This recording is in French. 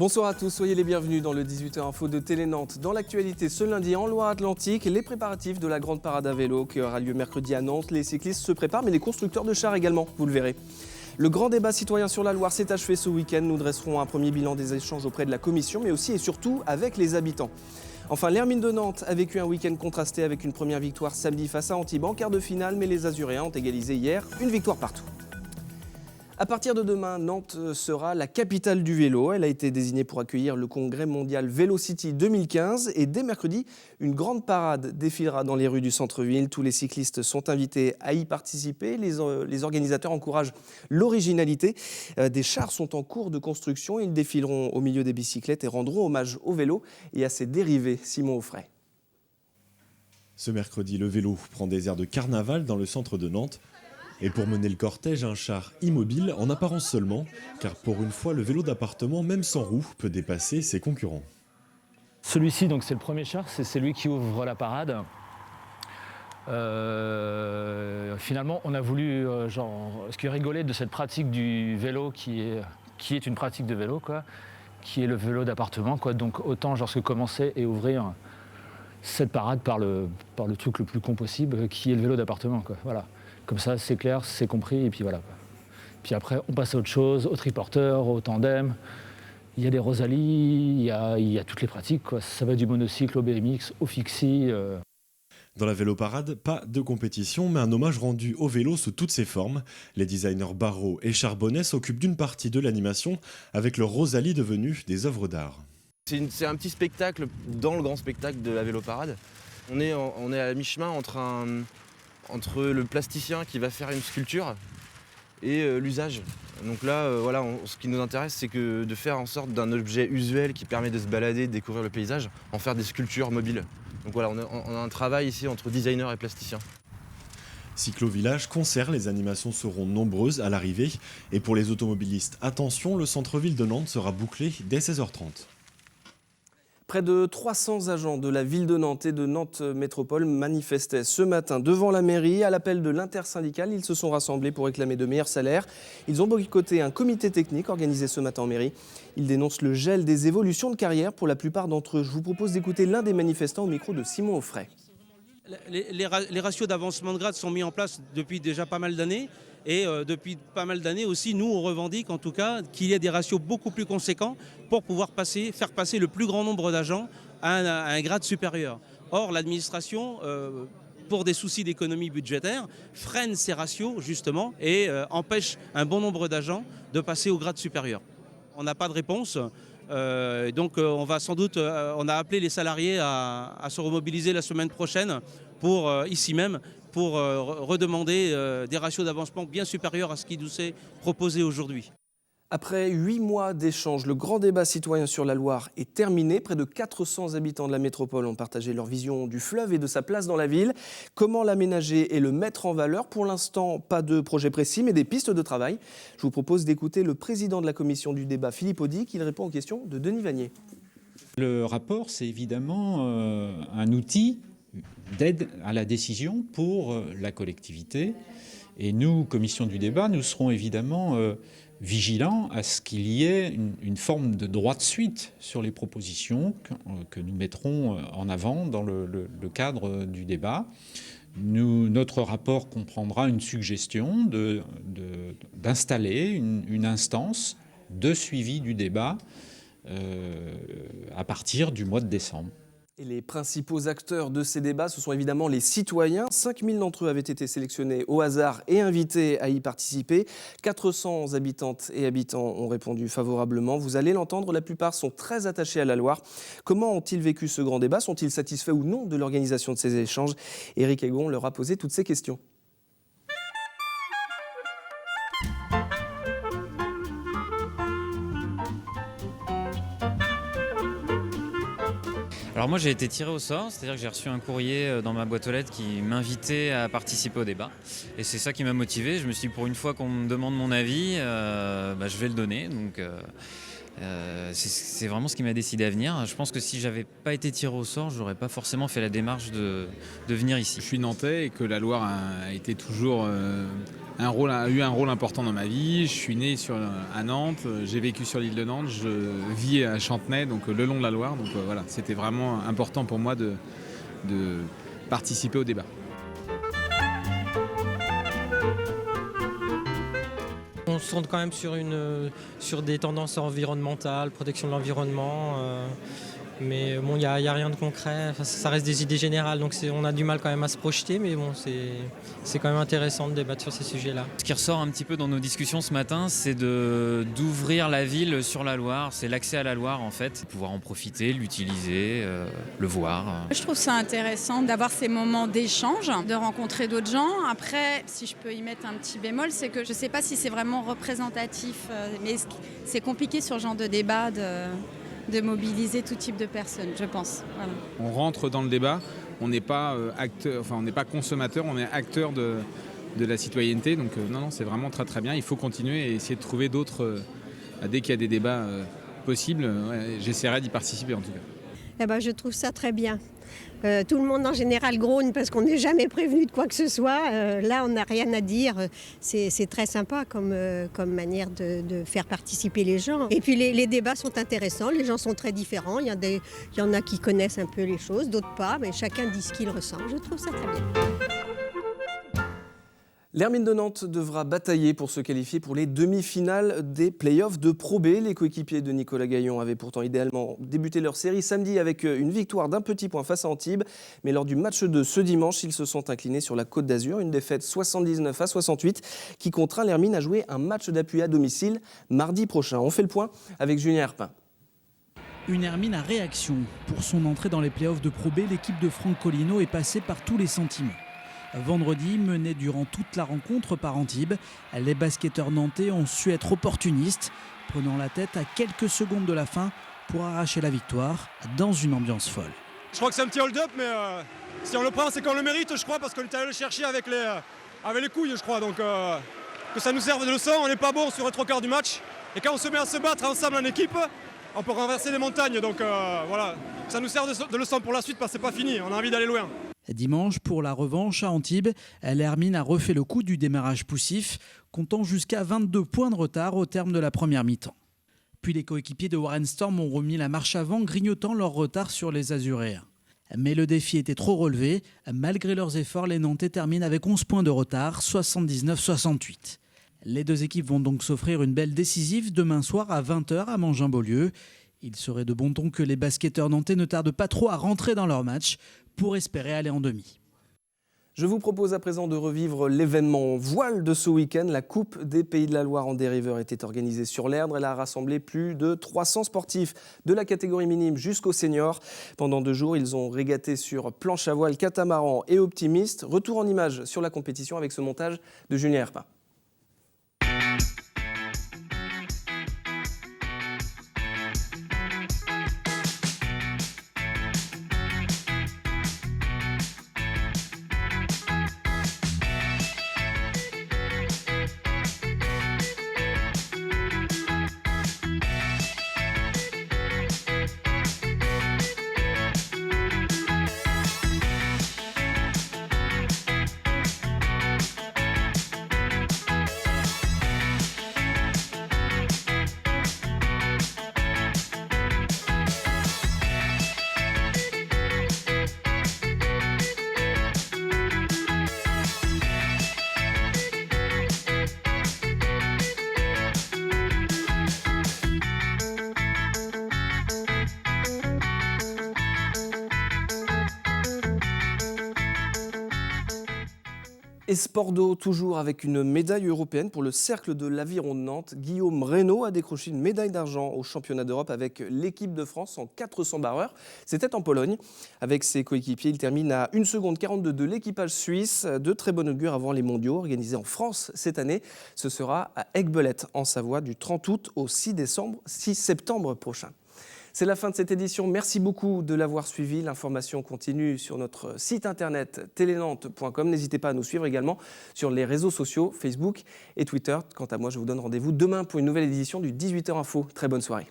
Bonsoir à tous, soyez les bienvenus dans le 18h Info de Télé Nantes. Dans l'actualité ce lundi en Loire-Atlantique, les préparatifs de la grande parade à vélo qui aura lieu mercredi à Nantes. Les cyclistes se préparent mais les constructeurs de chars également, vous le verrez. Le grand débat citoyen sur la Loire s'est achevé ce week-end. Nous dresserons un premier bilan des échanges auprès de la commission mais aussi et surtout avec les habitants. Enfin, l'Hermine de Nantes a vécu un week-end contrasté avec une première victoire samedi face à Antibes en quart de finale, mais les Azuréens ont égalisé hier une victoire partout. À partir de demain, Nantes sera la capitale du vélo. Elle a été désignée pour accueillir le congrès mondial Vélocity 2015. Et dès mercredi, une grande parade défilera dans les rues du centre-ville. Tous les cyclistes sont invités à y participer. Les organisateurs encouragent l'originalité. Des chars sont en cours de construction. Ils défileront au milieu des bicyclettes et rendront hommage au vélo et à ses dérivés. Simon Offray. Ce mercredi, le vélo prend des airs de carnaval dans le centre de Nantes. Et pour mener le cortège, un char immobile, en apparence seulement, car pour une fois, le vélo d'appartement, même sans roue, peut dépasser ses concurrents. Celui-ci, donc, c'est le premier char, c'est celui qui ouvre la parade. Finalement, on a voulu ce qui rigolait de cette pratique du vélo qui est une pratique de vélo, quoi, qui est le vélo d'appartement, quoi. Donc autant commencer et ouvrir cette parade par le truc le plus con possible, qui est le vélo d'appartement, quoi. Voilà. Comme ça, c'est clair, c'est compris, et puis voilà. Puis après, on passe à autre chose, au triporteur, au tandem. Il y a des Rosalie, il y a toutes les pratiques, quoi. Ça va du monocycle au BMX, au fixie. Dans la vélo-parade, pas de compétition, mais un hommage rendu au vélo sous toutes ses formes. Les designers Barrault et Charbonnet s'occupent d'une partie de l'animation, avec leur Rosalie devenue des œuvres d'art. C'est un petit spectacle dans le grand spectacle de la vélo-parade. On est à la mi-chemin entre le plasticien qui va faire une sculpture et l'usage. Donc là, ce qui nous intéresse, c'est de faire en sorte d'un objet usuel qui permet de se balader, de découvrir le paysage, en faire des sculptures mobiles. Donc voilà, on a un travail ici entre designer et plasticien. Cyclo-village, concert, les animations seront nombreuses à l'arrivée. Et pour les automobilistes, attention, le centre-ville de Nantes sera bouclé dès 16h30. Près de 300 agents de la ville de Nantes et de Nantes Métropole manifestaient ce matin devant la mairie. À l'appel de l'intersyndicale, ils se sont rassemblés pour réclamer de meilleurs salaires. Ils ont boycotté un comité technique organisé ce matin en mairie. Ils dénoncent le gel des évolutions de carrière pour la plupart d'entre eux. Je vous propose d'écouter l'un des manifestants au micro de Simon Offray. Les ratios d'avancement de grade sont mis en place depuis déjà pas mal d'années. Et depuis pas mal d'années aussi, nous, on revendique en tout cas qu'il y ait des ratios beaucoup plus conséquents pour pouvoir faire passer le plus grand nombre d'agents à un grade supérieur. Or, l'administration, pour des soucis d'économie budgétaire, freine ces ratios justement et empêche un bon nombre d'agents de passer au grade supérieur. On n'a pas de réponse. Donc on va sans doute, on a appelé les salariés à se remobiliser la semaine prochaine pour ici même pour redemander des ratios d'avancement bien supérieurs à ce qui nous est proposé aujourd'hui. Après 8 mois d'échanges, le grand débat citoyen sur la Loire est terminé. Près de 400 habitants de la métropole ont partagé leur vision du fleuve et de sa place dans la ville. Comment l'aménager et le mettre en valeur? Pour l'instant, pas de projet précis, mais des pistes de travail. Je vous propose d'écouter le président de la commission du débat, Philippe Audy, qui répond aux questions de Denis Vanier. Le rapport, c'est évidemment un outil d'aide à la décision pour la collectivité. Et nous, commission du débat, nous serons évidemment vigilants à ce qu'il y ait une forme de droit de suite sur les propositions que nous mettrons en avant dans le cadre du débat. Notre rapport comprendra une suggestion d'installer une instance de suivi du débat à partir du mois de décembre. Et les principaux acteurs de ces débats, ce sont évidemment les citoyens. 5000 d'entre eux avaient été sélectionnés au hasard et invités à y participer. 400 habitantes et habitants ont répondu favorablement. Vous allez l'entendre, la plupart sont très attachés à la Loire. Comment ont-ils vécu ce grand débat? Sont-ils satisfaits ou non de l'organisation de ces échanges? Éric Egon leur a posé toutes ces questions. Alors moi j'ai été tiré au sort, c'est-à-dire que j'ai reçu un courrier dans ma boîte aux lettres qui m'invitait à participer au débat. Et c'est ça qui m'a motivé. Je me suis dit pour une fois qu'on me demande mon avis, je vais le donner. Donc c'est vraiment ce qui m'a décidé à venir. Je pense que si j'avais pas été tiré au sort, j'aurais pas forcément fait la démarche de venir ici. Je suis nantais et que la Loire a été toujours eu un rôle important dans ma vie. Je suis né à Nantes, j'ai vécu sur l'île de Nantes, je vis à Chantenay, donc le long de la Loire. Donc voilà, c'était vraiment important pour moi de participer au débat. On se tourne quand même sur des tendances environnementales, protection de l'environnement. Mais bon, il n'y a rien de concret, enfin, ça reste des idées générales, donc on a du mal quand même à se projeter, mais bon, c'est quand même intéressant de débattre sur ces sujets-là. Ce qui ressort un petit peu dans nos discussions ce matin, c'est d'ouvrir la ville sur la Loire, c'est l'accès à la Loire en fait, pouvoir en profiter, l'utiliser, le voir. Je trouve ça intéressant d'avoir ces moments d'échange, de rencontrer d'autres gens. Après, si je peux y mettre un petit bémol, c'est que je ne sais pas si c'est vraiment représentatif, mais c'est compliqué sur ce genre de débat de mobiliser tout type de personnes, je pense. Voilà. On rentre dans le débat, on n'est pas on n'est pas consommateur, on est acteur de la citoyenneté. Donc non, c'est vraiment très très bien. Il faut continuer et essayer de trouver d'autres. Dès qu'il y a des débats possibles, j'essaierai d'y participer en tout cas. Eh ben, je trouve ça très bien. Tout le monde en général grogne parce qu'on n'est jamais prévenu de quoi que ce soit. Là, on n'a rien à dire. C'est très sympa comme manière de faire participer les gens. Et puis les débats sont intéressants, les gens sont très différents. Il y en a qui connaissent un peu les choses, d'autres pas, mais chacun dit ce qu'il ressent. Je trouve ça très bien. L'Hermine de Nantes devra batailler pour se qualifier pour les demi-finales des playoffs de Pro B. Les coéquipiers de Nicolas Gaillon avaient pourtant idéalement débuté leur série samedi avec une victoire d'un petit point face à Antibes. Mais lors du match de ce dimanche, ils se sont inclinés sur la Côte d'Azur. Une défaite 79-68 qui contraint l'Hermine à jouer un match d'appui à domicile mardi prochain. On fait le point avec Julien Herpin. Une Hermine à réaction. Pour son entrée dans les playoffs de Pro B, l'équipe de Franck Colino est passée par tous les sentiments. Vendredi, menés durant toute la rencontre par Antibes, les basketteurs nantais ont su être opportunistes, prenant la tête à quelques secondes de la fin pour arracher la victoire dans une ambiance folle. Je crois que c'est un petit hold-up, mais si on le prend, c'est qu'on le mérite, je crois, parce qu'on est allé le chercher avec les couilles, je crois. Donc que ça nous serve de leçon, on n'est pas bon sur les trois quarts du match. Et quand on se met à se battre ensemble en équipe, on peut renverser des montagnes. Donc voilà, ça nous sert de leçon pour la suite, parce que c'est pas fini, on a envie d'aller loin. Dimanche, pour la revanche à Antibes, l'Hermine a refait le coup du démarrage poussif, comptant jusqu'à 22 points de retard au terme de la première mi-temps. Puis les coéquipiers de Warren Storm ont remis la marche avant, grignotant leur retard sur les Azuréens. Mais le défi était trop relevé. Malgré leurs efforts, les Nantais terminent avec 11 points de retard, 79-68. Les deux équipes vont donc s'offrir une belle décisive demain soir à 20h à Mangin-Beaulieu. Il serait de bon ton que les basketteurs nantais ne tardent pas trop à rentrer dans leur match pour espérer aller en demi. Je vous propose à présent de revivre l'événement voile de ce week-end. La Coupe des Pays de la Loire en dériveur était organisée sur l'Erdre. Elle a rassemblé plus de 300 sportifs de la catégorie minime jusqu'aux seniors. Pendant 2 jours, ils ont régaté sur planche à voile, catamaran et optimiste. Retour en images sur la compétition avec ce montage de Julien Herpin. Et sport d'eau, toujours avec une médaille européenne pour le Cercle de l'Aviron de Nantes. Guillaume Reynaud a décroché une médaille d'argent au championnat d'Europe avec l'équipe de France en 400 barreurs. C'était en Pologne. Avec ses coéquipiers, il termine à 1 seconde 42 de l'équipage suisse. De très bon augure avant les mondiaux organisés en France cette année. Ce sera à Aiguebelette en Savoie du 30 août au 6 septembre prochain. C'est la fin de cette édition. Merci beaucoup de l'avoir suivi. L'information continue sur notre site internet telenantes.com. N'hésitez pas à nous suivre également sur les réseaux sociaux, Facebook et Twitter. Quant à moi, je vous donne rendez-vous demain pour une nouvelle édition du 18h Info. Très bonne soirée.